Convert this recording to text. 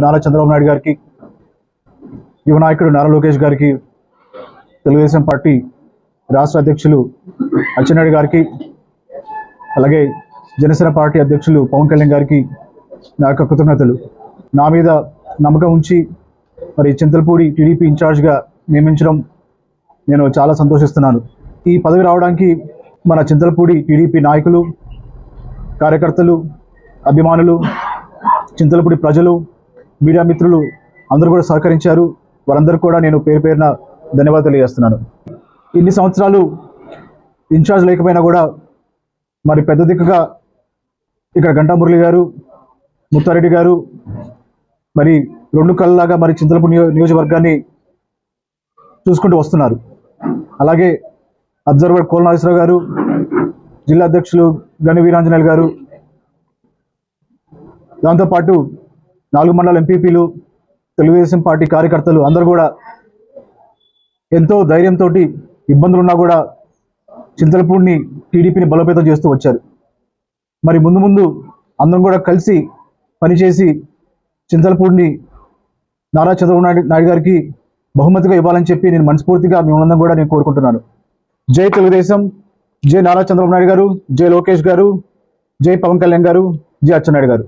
నారా చంద్రబాబు నాయుడు గారికి, యువ నాయకుడు నారా లోకేష్ గారికి, తెలుగుదేశం పార్టీ రాష్ట్ర అధ్యక్షులు అచ్చెన్నాయుడు గారికి, అలాగే జనసేన పార్టీ అధ్యక్షులు పవన్ కళ్యాణ్ గారికి నా యొక్క కృతజ్ఞతలు. నా మీద నమ్మకం ఉంచి మరి చింతలపూడి టీడీపీ ఇన్ఛార్జ్గా నియమించడం నేను చాలా సంతోషిస్తున్నాను. ఈ పదవి రావడానికి మన చింతలపూడి టీడీపీ నాయకులు, కార్యకర్తలు, అభిమానులు, చింతలపూడి ప్రజలు, మీడియా మిత్రులు అందరూ కూడా సహకరించారు. వారందరూ కూడా నేను పేరు పేరున ధన్యవాదాలు తెలియజేస్తున్నాను. ఇన్ని సంవత్సరాలు ఇన్ఛార్జ్ లేకపోయినా కూడా మరి పెద్ద దిక్కుగా ఇక్కడ గంటా మురళి గారు, ముత్తారెడ్డి గారు మరి రెండు కళ్ళలాగా మరి చింతలపూడి నియోజకవర్గాన్ని చూసుకుంటూ వస్తున్నారు. అలాగే అబ్జర్వర్ కోల నాగేశ్వరరావు గారు, జిల్లా అధ్యక్షులు గని వీరాంజనేయులు గారు, దాంతోపాటు 4 మండల ఎంపీపీలు, తెలుగుదేశం పార్టీ కార్యకర్తలు అందరూ కూడా ఎంతో ధైర్యంతో ఇబ్బందులు ఉన్నా కూడా చింతలపూడిని టీడీపీని బలోపేతం చేస్తూ వచ్చారు. మరి ముందు ముందు అందరం కూడా కలిసి పనిచేసి చింతలపూడిని నారా చంద్రబాబు నాయుడు గారికి బహుమతిగా ఇవ్వాలని చెప్పి నేను మనస్ఫూర్తిగా మేమందరం కూడా నేను కోరుకుంటున్నాను. జై తెలుగుదేశం, జై నారా చంద్రబాబు నాయుడు గారు, జై లోకేష్ గారు, జై పవన్ కళ్యాణ్ గారు, జై అచ్చెన్నాయుడు గారు.